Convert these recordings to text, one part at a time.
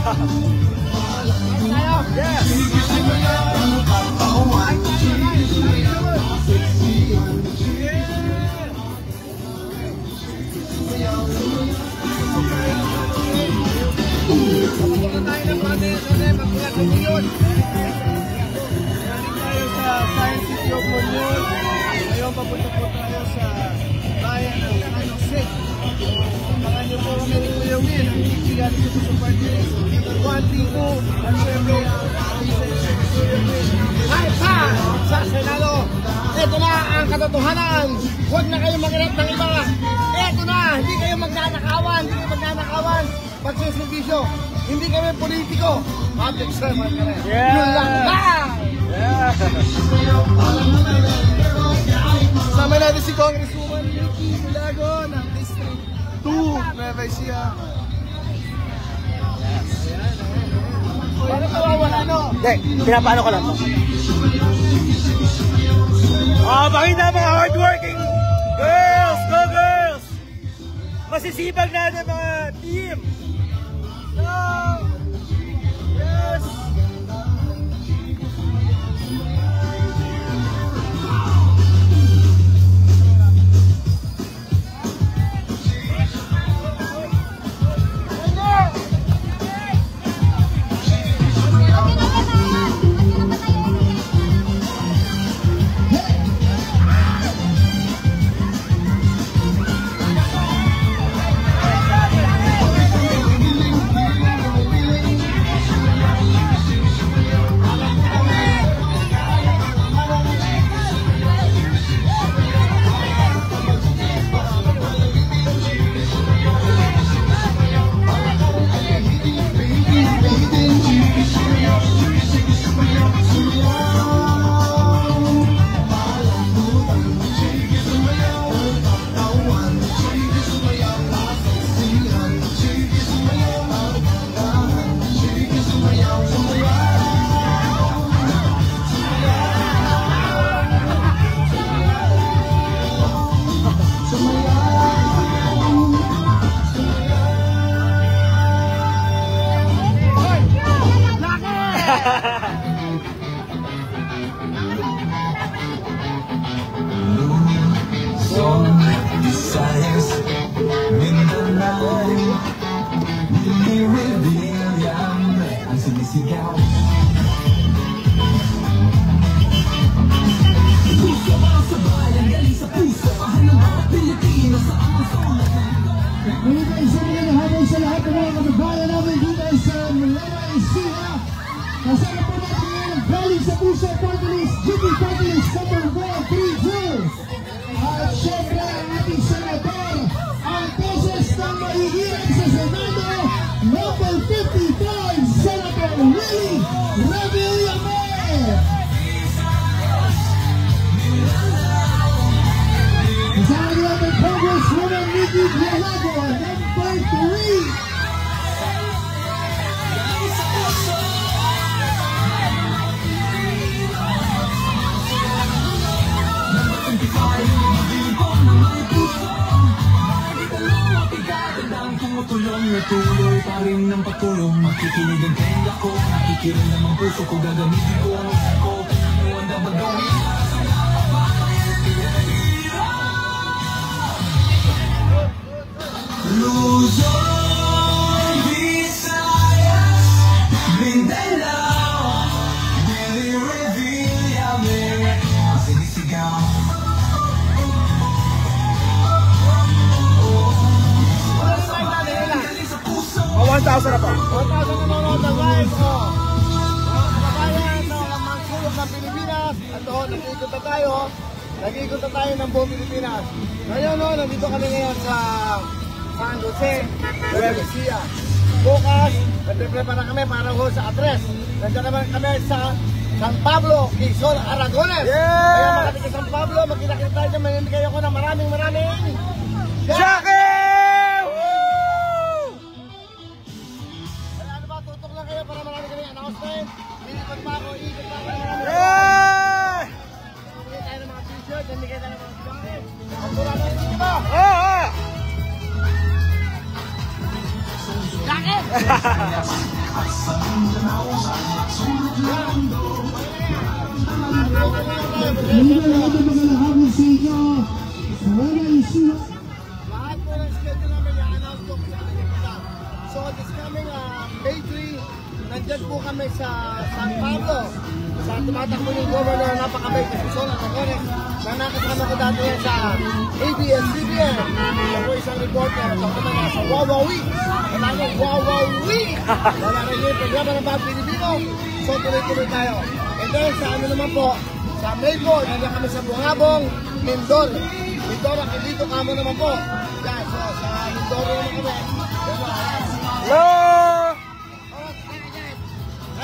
Yes! Papunta tayo ng Province, magpulat ng Union. Galing tayo sa Science City of Union. Ngayon papunta po tayo sa bayan ng San Jose. Abangan niyo po kami ni Kuya Will, ang ikigan sa Party. 1-2, at syempre, high five sa Senado. Ito na ang katotohanan. Huwag na kayong mag-irap ng iba. Ito na, hindi kayo magnanakawan, pagsiservisyo. Hindi kami politiko. Public servant kami. Yeah! Yun lang. Yeah! Kasama natin si Congresswoman Ricky Bulago ng District 2, Nueva Ecija. Bakit nawawala, no? Hindi, pinapaano ko lang to. Pakita mga hardworking girls! Go girls! Masisibag natin mga team! Yes! Kasama po natin ngayon galing sa puso Party List, GP Party List number 132. At syempre ang ating senador, ang boses ng mahihirap sa Senado, number 55, Senator Willie Revillame. Kasama niyo ang Congresswoman Ricky Bulago, number 3. Natuloy pa rin ng patulong, makikinig ang tenga ko, nakikirin ng mga puso ko, gagamitin ko ang uso ko, kung ano ang dapat gawin. Luzon, Visayas, Mindanao, Billy Revillame, sinisigaw. 1,000 na po. 1,000 na mga live ko. Mga kababayan ng Mangsulog ng Pilipinas. At doon, nag-iikot na tayo ng buong Pilipinas. Ngayon, nandito kami ngayon sa San Jose, Nueva Ecija. Bukas, nagpe-prepara kami para sa address. Nandiyan naman kami sa San Pablo, Quezon, Aragones. Yeah! Kaya mga taga San Pablo, magkita-kita tayo dyan. Manindigay ako ng maraming Jackie! kayo para marami kami announcement. Ikot pa ako. Yeah! Bigay tayo ng mga t-shirt, bigay tayo ng mga jacket. Ang pula na rin iba. Jacket! Hindi na lahat ng mga lahabin sa inyo. Wala issue. Lahat po ng schedule namin i-announce po sa ating kita. So this coming May 3, nandyan po kami sa San Pablo. Sa tumatakbo yung governor na napakabait na si Sol Aragones na nakasama ko dati yan sa ABS-CBN. Ako po isang reporter at ako naman sa Wawa Week. Wala nyo, Wawa Week! Wala na yung programa ng mga Pilipino. So tuloy-tuloy tayo. And then sa ano naman po, sa May po, nandiyan kami sa Bungabong, Mindoro. Mindoro, dito kamo naman po. Yan, so sa Mindoro naman kami. Hello!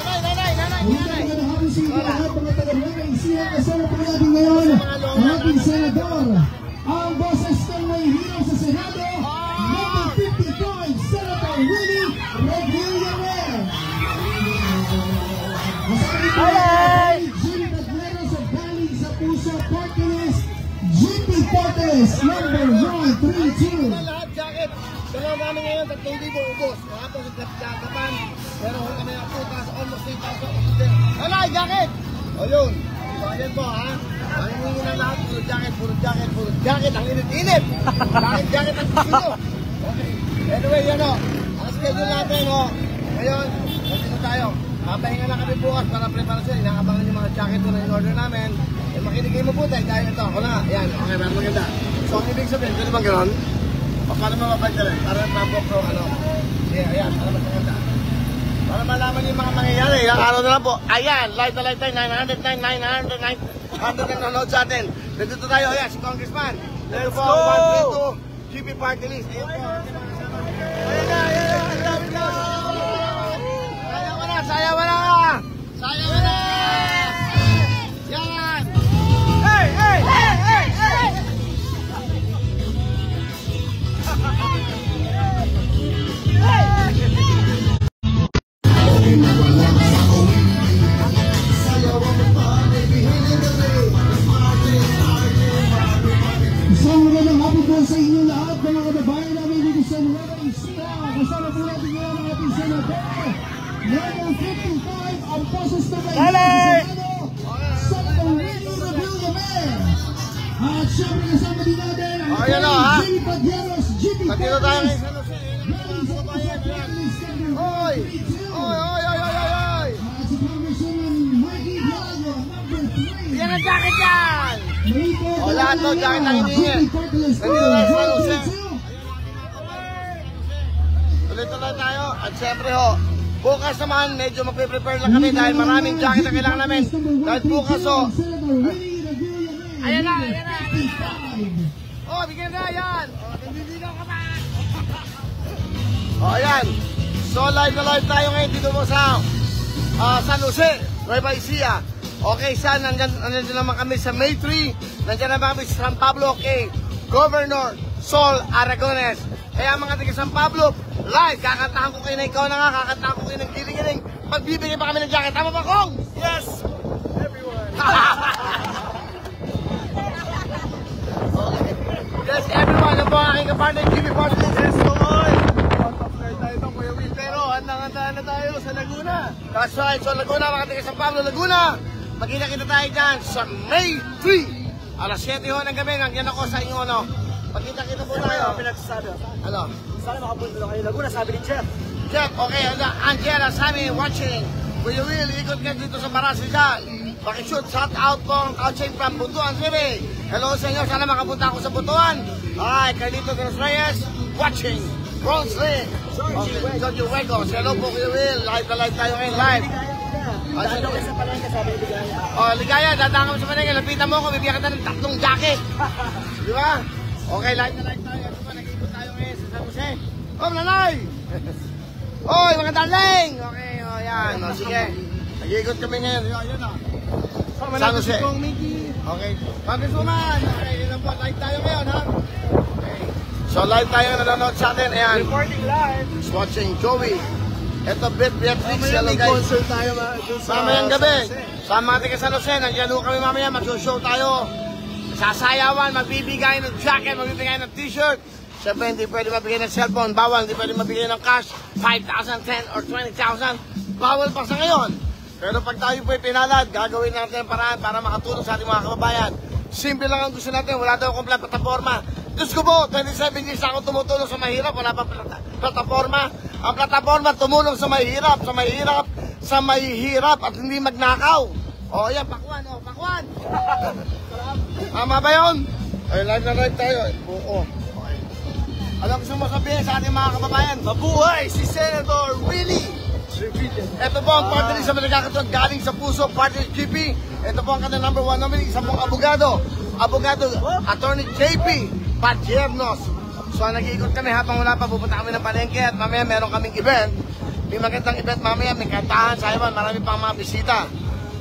Nanay! Hindi na mga lahabin sa inyo lahat mga taga-Nueva Ecija. Kasama po natin ngayon ang ating senador. Ang boses ng may hero sa Senado, number 55, Senator Willie Reguillamere. Hi! Jimmy Taglero sa Galing sa Puso Party List. Jimmy Fortes, number 132. Lahat jacket. Dalawa namin ngayon, 3,000 ubos. Kahapon sa Japan, pero kami na putas, almost 8,000. Nanay, jacket! O yun. So ayan po ha. Mahihingi na lahat, puro jacket, puro jacket, puro jacket. Ang init-init. Jacket ang gusto nyo. Okay. Anyway, yan o. Ang schedule natin o. Ngayon, nandito tayo. Papahinga na kami bukas para preparasyon. Inaabangan yung mga jacket ko na in-order namin. Eh, makinig kayo mabuti dahil ito, ako na. Ayan, okay, pero maganda. So, ang ibig sabihin, pwede bang gano'n? O, para mababay ka rin. Para mabok ko, ano. Yeah, ayan, para mas maganda. Para malaman yung mga mangyayari. Ilang araw na lang po. Ayan, live na live tayo. 900 nanonood sa atin. Nandito tayo. Ayan, si Congressman. Let's po, go! 132 GP Party List. Ayan po. Ayan na! Ang dami na! Sayaw mo na! Sayaw mo na! Yan! Hey! Hey! Hey! Hey! Hey! Isang magandang hapon po sa inyo lahat mga kababayan namin dito sa Nueva Ecija. Kasama po natin ngayon ang ating senador. Number 55, ang boses na may Dali! Senator Willie Reguillamere. At syempre kasama din natin ang Oh, yan o, ha? Jimmy Padieros, Jimmy Nandito tayo Fortes. ngayon sa Jose. Oy! Oy! Oy! Oy! Oy! Oy! At si Congresswoman Mikey Diago, number 3. Yan ang jacket yan! O, lahat to, jacket ang hinihingi. Nandito tayo sa Jose. Tuloy-tuloy tayo. At syempre ho, bukas naman medyo magpe-prepare lang kami dahil maraming jacket na kailangan namin. Dahil bukas ho. Ayan na, ayan na. Oh, bigyan na yan. Oh, nandiligaw ka pa. Oh, ayan. So live na live tayo ngayon dito mo sa San Jose, Nueva Ecija. Okay, nandyan naman kami sa May 3. Nandyan naman kami sa San Pablo kay Governor Sol Aragones. Kaya mga taga San Pablo, live, kakantahan ko kayo na ikaw na nga, kakantahan ko kayo ng giling-giling. Magbibigay pa kami ng jacket. Tama ba, Kong? Yes! Everyone! Okay. Yes, everyone. Ano po ang aking kapartner, Jimmy Fortes? Yes, tuloy! Out-of-flirt tayo itong Kuya Will. Pero handang-handa na tayo sa Laguna. That's right. So, Laguna, mga taga San Pablo, Laguna. Magkita-kita tayo dyan sa May 3. Alas 7 ho ng gabi. Nandiyan ako sa inyo, ano. Magkita-kita po tayo. Pinagsasabi. Ano? Sana makapunta lang kayo Laguna, sabi ni Jeff. Jeff, okay. Angela, Sammy, watching. Kuya Will, ikot ka dito sa Marasigan. Pakishoot, shout out po ang coaching from Butuan City. Hello sa inyo, sana makapunta ako sa Butuan. Alright, Carlito de los Reyes, watching. Bronze Lee. Jojo Huegos. Hello po, Kuya Will. Live na live tayo ngayon, live. Dahil ako sa palengke, sabi ni Ligaya. Oh, Ligaya, dadaan kami sa Manila. Lapitan mo ako, bibigyan kita ng 3 jacket. Di ba? Okay, live na live tayo. Ano ba, nag-ikot tayo ngayon sa San Jose. Oh, nanay! Oy, mga darling! Okay, oh, yan. Oh, sige. Nag-ikot kami ngayon. Yan, oh. San Jose. Okay. Congresswoman! Okay, yun lang po. Live tayo ngayon, ha? Okay. So, live tayo nanonood sa atin. Ayan. Reporting live. Is watching Joey. Ito, Beatrix. Mamaya Hello, may guys. concert tayo dun sa Mamayang gabi. San Jose. Sa mga taga San Jose, nandiyan ho kami mamaya. Mag-show tayo. Sasayawan, magbibigay ng jacket, magbibigay ng t-shirt. Siyempre, hindi pwede mabigay ng cellphone. Bawal, hindi pwede mabigay ng cash. 5,000, 10, or 20,000. Bawal pa sa ngayon. Pero pag tayo po'y pinalad, gagawin natin ang paraan para makatulong sa ating mga kababayan. Simple lang ang gusto natin, wala daw akong plataforma. Diyos ko po, 27 years ako tumutulong sa mahirap, wala pa plataforma. Ang plataforma tumulong sa mahirap, at hindi magnakaw. O yan, pakwan, pakwan. Tama ba yun? Ay, live na live tayo. Buo. Okay. Ano gusto mo sabihin sa ating mga kababayan? Mabuhay si Senator Willie! Ito po ang party list sa Malagakatuan galing sa puso, party list GP. Ito po ang kanilang number 1 nominee, isang pong abogado, Attorney JP Padiernos. So nag-iikot kami habang wala pa, pupunta kami ng palengke at mamaya meron kaming event. May magandang event mamaya, may kantahan sa iwan, marami pang mga bisita.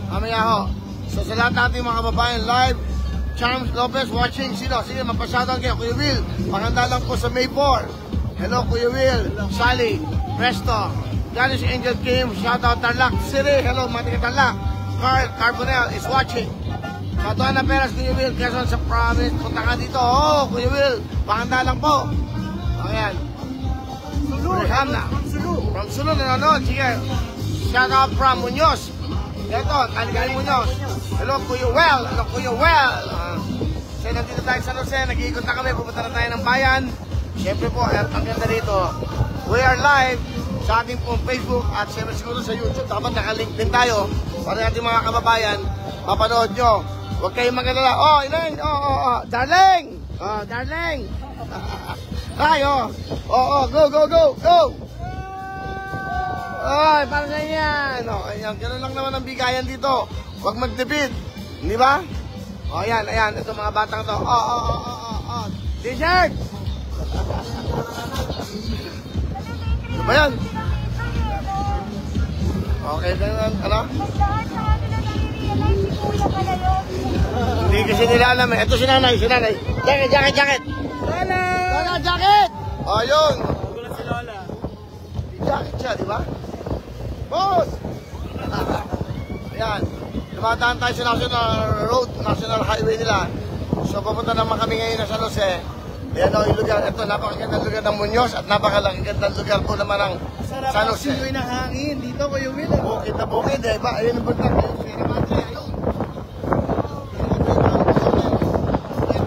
Mamaya ho. So sa lahat natin mga kababayan live, Charms Lopez watching, sige magpasyadon kayo, Kuya Will, maganda lang po sa May 4. Hello Kuya Will, Sally, Presto, Janice Angel Kim, shout out Tarlac City, hello mga taga Tarlac. Carl Carbonell is watching. Matuana Peras, Kuya Will, Quezon sa province, punta ka dito. Oh, Kuya Will, pakanda lang po. Ayan. Rehamna. From Sulu, nanonood. Sige. Shout out from Muñoz. Ito, Taligaling Muñoz. Hello, Kuya Will. Hello, Kuya Will. So, nandito tayo sa Jose. Nag-iikot na kami. Pupunta na tayo ng bayan. Siyempre po, ang ganda dito. We are live sa ating pong Facebook at siyempre siguro sa YouTube. Dapat nakalink din tayo para ating mga kababayan mapanood nyo. Huwag kayong mag-alala. Oh, Elaine! Darling! Oh, darling! Ay, go! Ay, parang ganyan. Oh, ayan, gano'n lang naman ang bigayan dito. Huwag magdebit. Hindi ba? Oh, ayan. Ito mga batang to. T-shirt! Ano ba yan? Okay, ganyan. Ano? Hindi kasi nila alam eh. Ito si nanay. Jacket! Lola, jacket! O, yun. Gulat si Lola. Jacket siya, di ba? Boss! Ayan. Dumadaan tayo sa National Highway nila. So, papunta naman kami ngayon na San Jose. Ayan o, yung lugar. Ito, napakagandang lugar ng Muñoz at napakagandang lugar po naman ng San Jose. Sarap ang ng hangin. Dito ko yung Will. Bukid na bukid eh. Ayun ang bundok.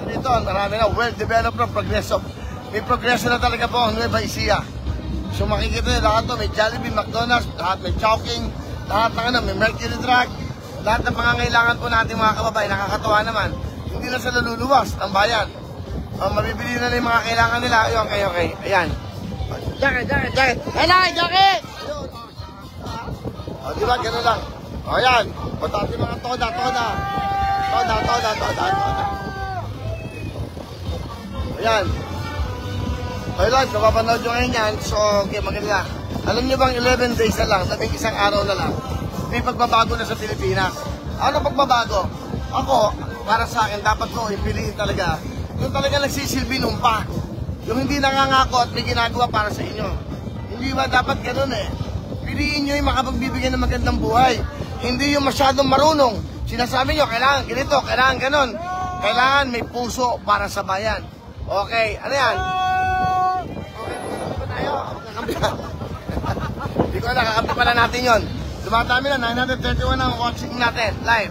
Dito, marami na. Well-developed na progreso. May progreso na talaga po ang Nueva Ecija. So makikita nyo lahat to. May Jollibee, McDonald's, lahat may Chowking, lahat ng may Mercury Drug. Lahat ng pangangailangan po natin mga kababayan. Nakakatawa naman. Hindi na sila luluwas ng bayan. Mabibili na yung mga kailangan nila. Ayun, okay. Ayan. Jacket! Hello, jacket! O, diba? Gano'n lang. O, ayan. Punta natin mga toda. Ayan. Okay, Lord, napapanood nyo ngayon yan. So, okay, maganda. Alam nyo bang 11 days na lang, isang araw na lang, may pagbabago na sa Pilipinas. Ano pagbabago? Ako, para sa akin, dapat ko ipiliin talaga yung talaga nagsisilbi nung pa. Yung hindi nangangako at may ginagawa para sa inyo. Hindi ba dapat ganun eh? Piliin nyo yung makapagbibigay ng magandang buhay. Hindi yung masyadong marunong. Sinasabi nyo, kailangan ganito, kailangan ganun. Kailangan may puso para sa bayan. Okay, ano yan? Okay, ba tayo? Hindi ko nakakampi pala natin yun. Dumatami na, 931 ang watching natin, live.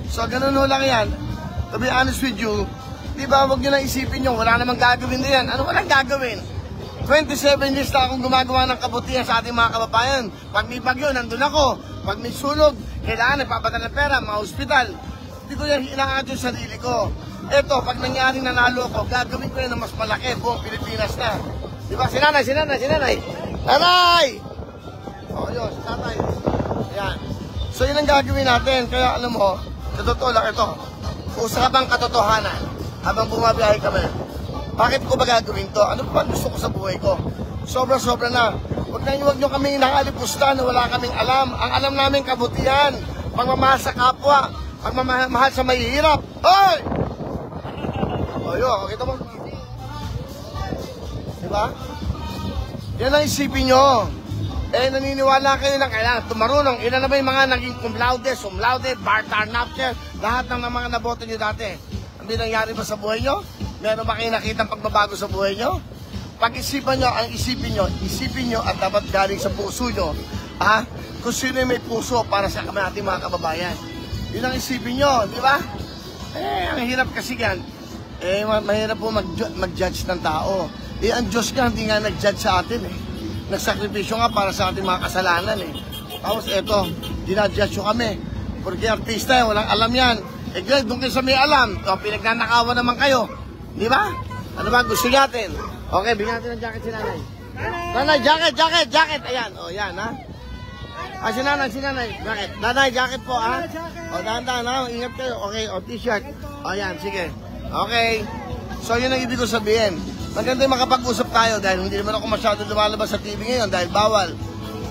So, ganun ho lang yan. To be honest with you, di ba, huwag nyo na isipin nyo, wala namang gagawin din yan. Ano walang gagawin? 27 years na akong gumagawa ng kabutihan sa ating mga kababayan. Pag may bagyo, nandun ako. Pag may sunog, kailangan nagpapadala ng pera, mga ospital. Hindi ko yan inaangat yung sarili ko. Eto, pag nangyaring nanalo ako, gagawin ko yan na mas malaki buong Pilipinas na. Di ba? Sinanay! Nanay! O, yun, si tatay. Ayan. So, yun ang gagawin natin. Kaya, alam mo, sa totoo lang ito, usapang katotohanan. Habang bumabiyahe kami, bakit ko ba gagawin to? Ano pa gusto ko sa buhay ko? Sobra-sobra na. Huwag nyo kami nakalipusta na wala kaming alam. Ang alam namin kabutihan, pagmamahal sa kapwa, pagmamahal sa mahihirap. Hoy! O yun, kita mo. Diba? Yan ang isipin nyo. Eh, naniniwala kayo lang kailangan tumarunong. Ilan na ba yung mga naging cum laude, bartar, napcher, lahat ng mga naboto nyo dati? Hindi nangyari ba sa buhay nyo? Meron ba kayo nakitang pagbabago sa buhay nyo? Pag-isipan nyo, ang isipin nyo at dapat galing sa puso nyo. kung sino yung may puso para sa ating mga kababayan. Yun ang isipin nyo, di ba? Ang hirap kasi yan. Mahirap po mag-judge ng tao. Ang Diyos nga, hindi nga nag-judge sa atin Nagsakripisyo nga para sa ating mga kasalanan Tapos eto, dinadjudge kami. Porque artista walang alam yan. Doon kayo sa may alam, pinagnanakawan naman kayo. Di ba? Ano ba gusto natin? Okay, bigyan natin ng jacket si nanay. Nanay, jacket. Ayan, yan ha. Si nanay, jacket. Nanay, jacket po ha. Dahan-dahan ha, ingat kayo. Okay, t-shirt. Yan, sige. Okay. So yun ang ibig ko sabihin. Maganda yung makapag-usap tayo dahil hindi naman ako masyado lumalabas sa TV ngayon dahil bawal.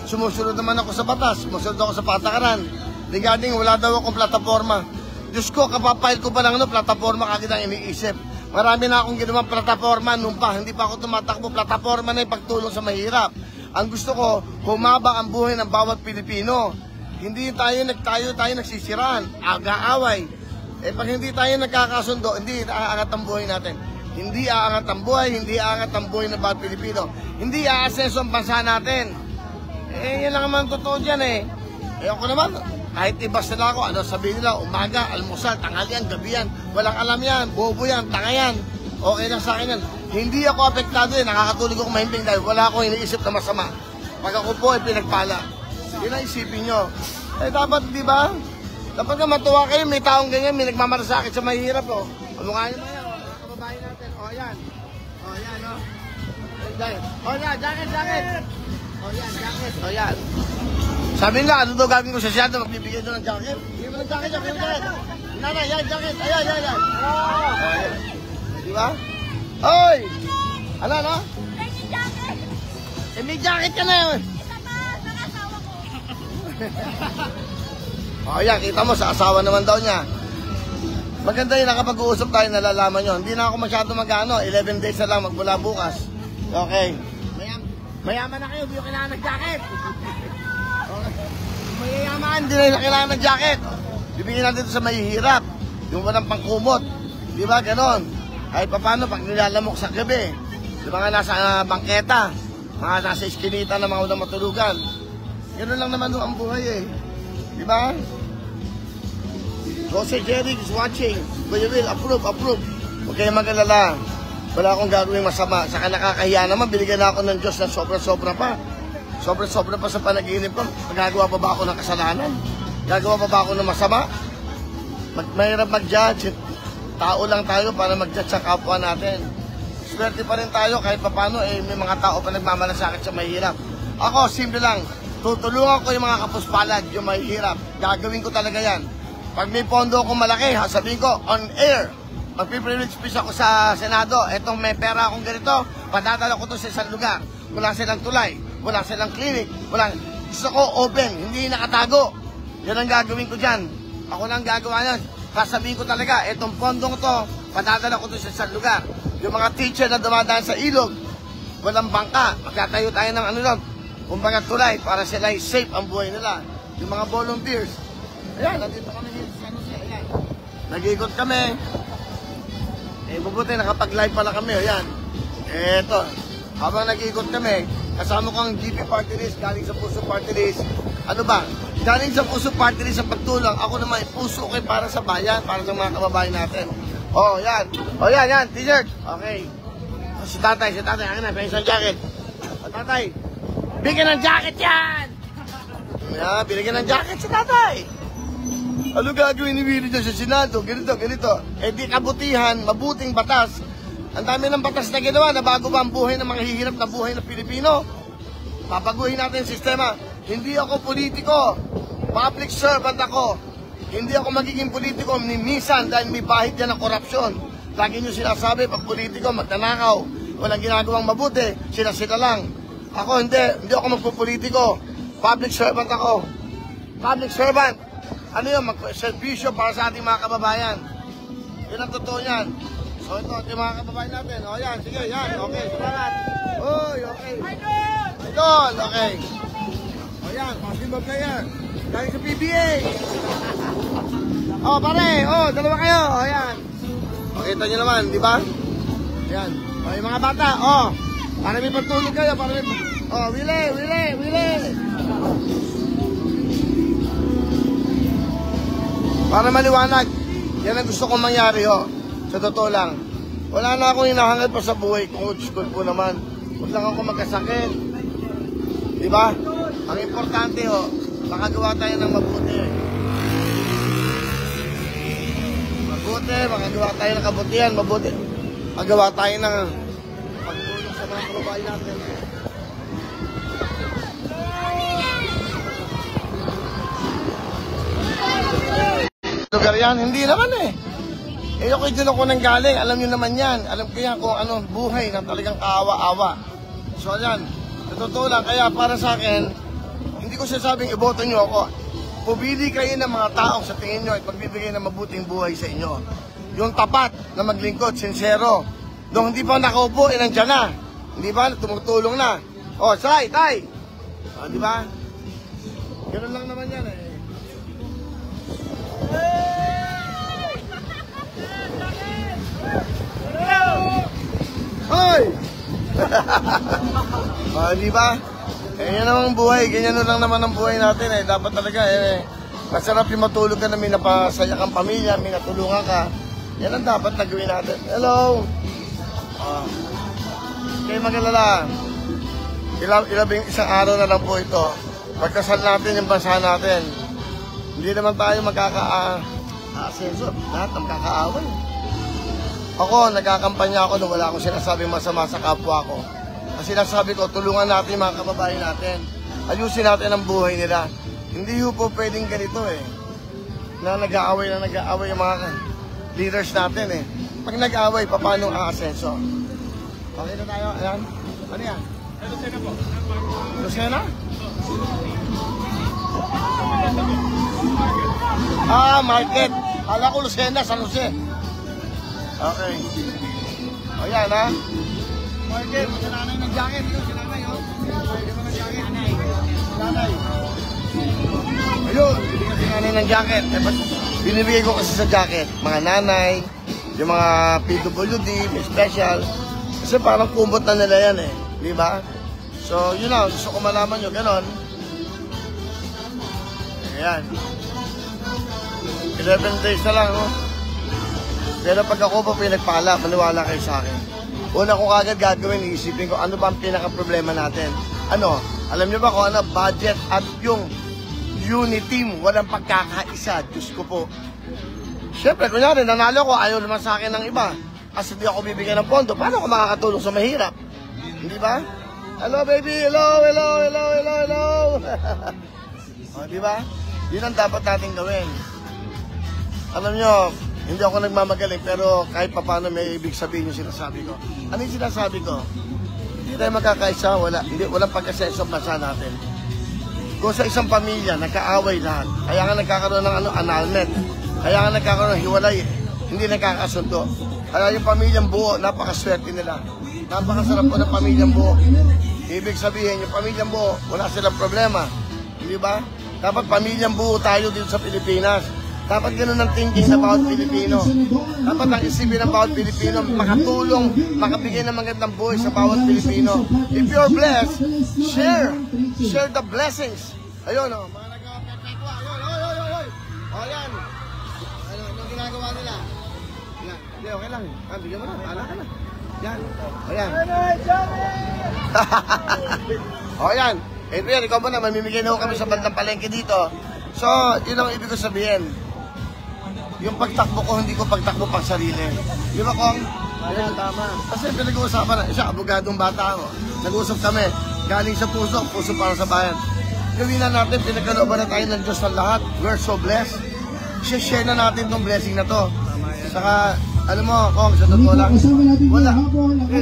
Sumusunod naman ako sa batas, sumusunod ako sa patakaran. Regarding wala daw akong plataforma. Diyos ko, kapapile ko pa lang plataforma kagad ang iniisip. Marami na akong ginawang plataforma nung pa, hindi pa ako tumatakbo. Plataforma na yung pagtulong sa mahirap. Ang gusto ko, humaba ang buhay ng bawat Pilipino. Hindi tayo nagsisiraan, aga-away. Pag hindi tayo nagkakasundo, hindi aangat ang buhay natin. Hindi aangat ang buhay, hindi aangat ang buhay ng bawat Pilipino. Hindi aasenso ang bansa natin. Yan lang naman totoo dyan ako naman, kahit ibas nila ako, ano sabihin nila, umaga, almusal, tanghalian, gabi yan. Walang alam yan, bobo yan, tanga yan. Okay lang sa akin yan. Hindi ako apektado nakakatulog ako mahimbing dahil wala akong iniisip na masama. Pag ako po ay pinagpala. Yun ang isipin nyo. Dapat, di ba? Dapat nga matuwa kayo, may taong ganyan, may nagmamalasakit sa mahihirap Ano nga nyo yan, kababayan natin. Yan. Yan, jacket. Yan. Sabi nga, ano daw gagawin ko sa siya na magbibigay doon ng jacket? Bigyan mo ng jacket. Nanay, yan, jacket. Ayan. Di ba? Oy! Ano? May jacket ka na yun. Isa pa, sa asawa ko. Yan, kita mo, sa asawa naman daw niya. Maganda yun, nakapag-uusap tayo, nalalaman nyo. Hindi na ako masyado 11 days na lang, magmula bukas. Okay. Mayaman na kayo, hindi nyo kailangan ng jacket. Mayayaman, hindi na kailangan ng jacket. Bibigyan natin ito sa mahihirap. Yung walang pangkumot. Di ba, ganon. Kahit pa paano, pag nilalamok sa gabi. Di ba nga nasa bangketa, mga nasa iskinita na mga walang matulugan. Ganon lang naman ang buhay Di ba? Jose Jerry is watching. Kuya Will, approve. Huwag kayong mag-alala. Wala akong gagawing masama. Saka nakakahiya naman, binigyan na ako ng Diyos na sobra-sobra pa. Sobra-sobra pa sa panaginip ko. Magagawa pa ba ako ng kasalanan? Gagawa pa ba ako ng masama? Mahirap mag-judge. Tao lang tayo para mag-judge sa kapwa natin. Swerte pa rin tayo kahit paano may mga tao pa nagmamalasakit sa mahirap. Ako, simple lang. Tutulungan ko yung mga kapuspalad, yung mahirap. Gagawin ko talaga yan. Pag may pondo akong malaki, sabihin ko, on air. Magpiprivilege speech ako sa Senado. Etong may pera akong ganito, padadala ko to sa isang lugar. Wala silang tulay, wala silang clinic, gusto ko open, hindi nakatago. Yan ang gagawin ko dyan. Ako lang gagawa yan. Sasabihin ko talaga, etong pondong to, padadala ko to sa isang lugar. Yung mga teacher na dumadaan sa ilog, walang bangka, magkatayo tayo ng kumbaga tulay para sila safe ang buhay nila. Yung mga volunteers, ayan, nandito kami sa ayan. Nag-ikot kami. Mabuti, nakapag-live pala kami, ayan. Eto, habang nag-ikot kami, kasama ko ang GP Party List, galing sa Puso Party List. Ano ba? Galing sa Puso Party List sa pagtulong, ako naman, puso ko para sa bayan, para sa mga kababayan natin. Yan, t-shirt. Okay. Si tatay, akin na, may isang jacket. Tatay, bigyan ng jacket yan! Binigyan ng jacket si tatay. Ano gagawin ni Willie dyan sa Senado? Ganito. Di kabutihan, mabuting batas. Ang dami ng batas na ginawa na bago ba ang buhay ng mga hihirap na buhay ng Pilipino. Papaguhin natin ang sistema. Hindi ako politiko. Public servant ako. Hindi ako magiging politiko minsan dahil may bahid yan ng korupsyon. Lagi nyo sinasabi, pag politiko, magnanakaw. Walang ginagawang mabuti, sila lang. Ako hindi ako magpupolitiko. Public servant ako. Public servant. Ano yun? Mag-servisyo para sa ating mga kababayan. Yun ang totoo yan. So ito, ating mga kababayan natin. Yan, sige, yan. Okay, salamat. Okay. Idol, okay. Yan, basketball player. Galing sa PBA. Pare, dalawa kayo. Yan. Kita nyo naman, di ba? Yan. Yung mga bata, para may pagtulog kayo, para may... Willie. Para maliwanag, yan ang gusto kong mangyari ho. Sa totoo lang. Wala na akong hinahangad pa sa buhay ko. School po naman. Huwag lang ako magkasakit. Diba? Ang importante ho, makagawa tayo ng mabuti. Mabuti, makagawa tayo ng kabutihan, mabuti. Magawa tayo ng pagtulong sa mga kababayan natin. Lugar yan? Hindi naman eh. Ako'y dyan ako nang galing. Alam nyo naman yan. Alam ko yan kung anong buhay na talagang kaawa-awa. So yan, sa totoo lang, kaya para sa akin, hindi ko sinasabing iboto nyo ako. Pumili kayo ng mga taong sa tingin nyo at magbibigay ng mabuting buhay sa inyo. Yung tapat na maglingkod, sincero. Doon hindi pa nakaupo, nandiyan na. Hindi ba? Tumutulong na. O, say, tay! O, di ba? Ganun lang naman yan eh. Hoy! O, di ba? Ganyan naman ang buhay. Ganyan lang naman ang buhay natin eh. Dapat talaga eh. Masarap yung matulog ka na may napasaya kang pamilya, may natulungan ka. Yan ang dapat na gawin natin. Hello! Okay, mag-alala. Ilabing isang araw na lang po ito. Pagkasal natin yung bansa natin. Hindi naman tayo magkaka-asenso. Lahat ng kakaaway. Ako, nagkakampanya ako nung wala akong sinasabing masama sa kapwa ko. Kasi sinasabi ko, tulungan natin yung mga kababayan natin. Ayusin natin ang buhay nila. Hindi po pwedeng ganito eh. Na nag-aaway yung mga leaders natin eh. Pag nag-aaway, paano ang asenso? Okay na tayo. Ayan. Ano yan? Lucena po. Lucena? Market. Kala ko Lucena, San Jose. Okay. O yan ha. Market. Sinanay ng jacket. Sinanay o. Sinanay ng jacket. Sinanay. Ayun. Sinanay ng jacket. Binibigay ko kasi sa jacket. Mga nanay. Yung mga PWD. Special. Kasi parang kumbot na nila yan eh. Di ba? So yun na. Gusto ko malaman nyo. Ganon. Ayan. 11 days na lang, no? Pero pag ako pa pinagpala, maniwala kayo sa akin. Una kong agad gagawin, iisipin ko, ano ba ang pinaka-problema natin? Ano? Alam nyo ba kung ano? Budget at yung unity team, walang pagkakaisa. Diyos ko po. Siyempre, kunyari, nanalo ko, ayaw naman sa akin ng iba. Kasi di ako bibigyan ng pondo, paano ako makakatulong sa mahirap? Hindi ba? Hello, baby! Hello, hello, hello, hello, hello! O, di ba? Yun ang dapat natin gawin. Alam nyo, hindi ako nagmamagaling, pero kahit paano may ibig sabihin yung sinasabi ko. Ano yung sinasabi ko? Hindi tayo magkakaisa, walang pagkasenso ang bansa natin. Kung sa isang pamilya, nagkaaway lahat, kaya nga nagkakaroon ng annulment, kaya nga nagkakaroon ng hiwalay, hindi nagkakasundo. Kaya yung pamilyang buo, napakaswerte nila. Napakasarap po ng pamilyang buo. Ibig sabihin, yung pamilyang buo, wala silang problema. Hindi ba? Dapat pamilyang buo tayo dito sa Pilipinas. Dapat ganun ang thinking sa bawat Pilipino. Dapat ang isipin ng bawat Pilipino, makatulong, makabigay ng magandang buhay sa bawat Pilipino. If you're blessed, share. Share the blessings. Ayun o, mga nagkakapekwa. Ayun. O yan. Anong ginagawa nila? Yan. Hindi, okay lang. Bigyan mo na. Ala ka na. Yan. O yan. O yan. Adrian, ikaw ba na, mamimigay na kami sa bandang palengke dito. So, yun ang ibig ko sabihin. Yung pagtakbo ko, hindi ko pagtakbo pang sarili. Di ba, Kong? Tama. Kasi pinag-uusapan na, siya, abogadong bata ako. Nag-uusap kami, galing sa puso, puso para sa bayan. Gawin na natin, pinagkalooban na tayo ng Diyos ng lahat. We're so blessed. Share na natin tong blessing na to. Saka, alam mo, Kong, sa totoo lang, wala.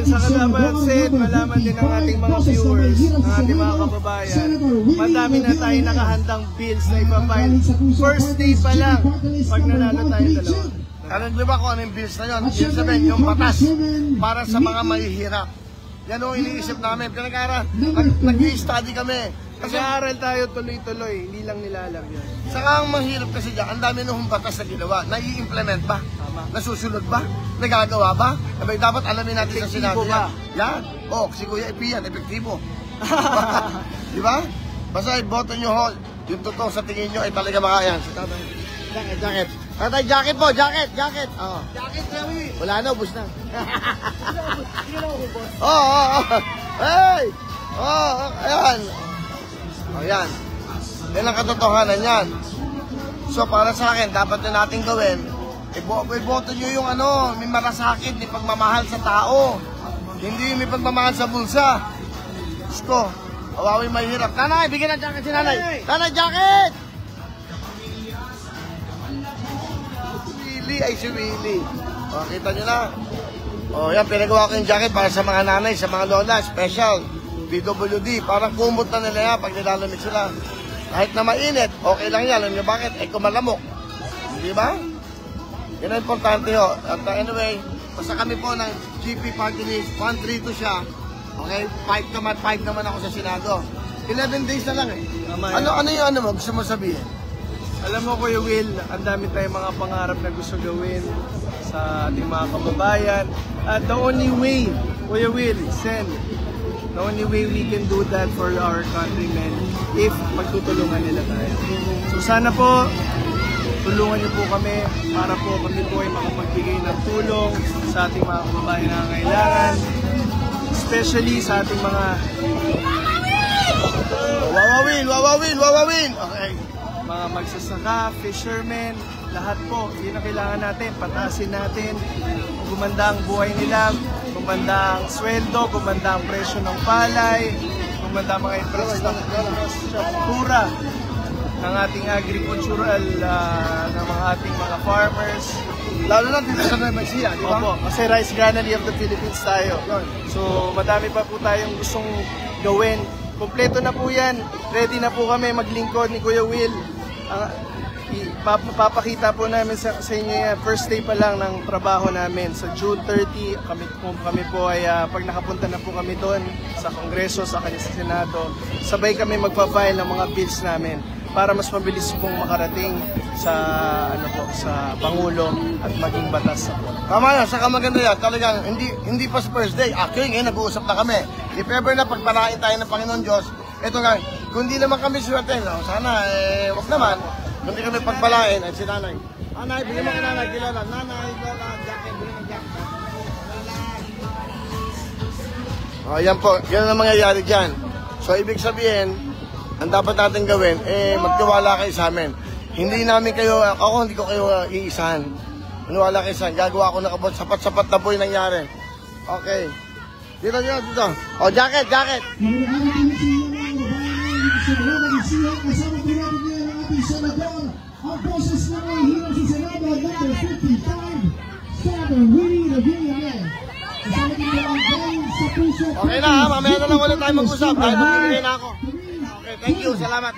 Saka dapat safe, malaman din ng ating mga viewers, ng ating mga kababayan. Madami na tayo nakahandang bills na ipapile. First day pa lang, pag nanalo tayo dalawa. Alam niyo ba kung ano yung bills na yun? Yung sabihin, yung batas para sa mga mahihirap. Yan o iniisip namin. Pinag-aaral, nag-i-study kami. Kasi aral tayo tuloy-tuloy, hindi lang nilalang yun. Saka ang mahirap kasi dyan, ang dami nung batas na ginawa. Nai-implement ba? Tama. Nasusunod ba? Nagagawa ba? Abay, dapat alamin natin sa sinabi ba? yan. O, si Kuya Epi yan, epektibo. Di ba? Basta iboto nyo ho, yung totoo sa tingin nyo ay talaga makayan. Si Tatay. Jacket. Tatay, jacket po, jacket. Oo. Jacket kami. Wala na, ubos na. Oo. Hey! Ayan. Ayan. Yan ang katotohanan yan. So, para sa akin, dapat na natin gawin, iboto nyo yung may malasakit, may pagmamahal sa tao. Hindi may pagmamahal sa bulsa. Diyos ko, awawi mahirap. Nanay, bigyan ng jacket si nanay. Nanay, jacket! Si Willie. O, kita nyo na. O, yan, pinagawa ko yung jacket para sa mga nanay, sa mga lola, special. PWD, parang kumot na nila yan pag nilalamig sila. Kahit na mainit, okay lang yan. Alam nyo bakit? Kumalamok. Di ba? Yan ang importante ho. At anyway, basta kami po ng GP Party List, 132 siya. Okay? 5 naman ako sa Senado. 11 days na lang eh. Ano yung gusto mo sabihin? Alam mo, Kuya Will, ang dami tayong mga pangarap na gusto gawin sa ating mga kababayan. At the only way, Kuya Will, the only way we can do that for our countrymen if magtutulungan nila tayo. So sana po, tulungan niyo po kami para po kami po ay makapagbigay ng tulong sa ating mga kababayan na kailangan. Especially sa ating mga wawawin! Okay. Mga magsasaka, fishermen, lahat po, yun ang kailangan natin, patasin natin, gumanda ang buhay nila, gumanda ang sweldo, gumanda ang presyo ng palay, gumanda ang mga infrastruktura ng ating agricultural, ng mga ating mga farmers. Lalo na dito sa Nueva Ecija, di ba? Opo, kasi rice granary of the Philippines tayo. So, madami pa po tayong gustong gawin. Kompleto na po yan. Ready na po kami maglingkod ni Kuya Will. Papakita po namin sa inyo yan. First day pa lang ng trabaho namin. Sa June 30, kami po ay pag nakapunta na po kami doon sa Kongreso, sa Senado, sabay kami magpa-file ng mga bills namin para mas mabilis pong makarating sa sa Pangulo at maging batas na po. Tama yan, saka maganda yan. Talagang hindi pa sa first day. Actually, ngayon nag-uusap na kami. If ever na pagpalain tayo ng Panginoon Diyos, ito nga, kung di naman kami swerte, sana, wag naman. Kung di kami pagpalain, ay si nanay. Nanay, bigyan mo ka nanay, kilala. Nanay, lola, jacket, bigyan ng jacket. Yan po, yan ang mangyayari dyan. So, ibig sabihin, ang dapat natin gawin, magtiwala kayo sa amin. Hindi namin kayo, hindi ko kayo iisahan. Maniwala kayo sa akin, gagawa ko na kabot, sapat-sapat na po yung nangyari. Okay. Dito. O, jacket! Kasama po natin ngayon ang ating senador, ang boses na may hirap sa Senado, number 55, Senator Willie Revilla. Kasama din niya ang galing sa puso. Okay na ha, mamaya na lang ulit tayo mag-usap. Dahil mamimigay na ako. Okay, thank you, salamat.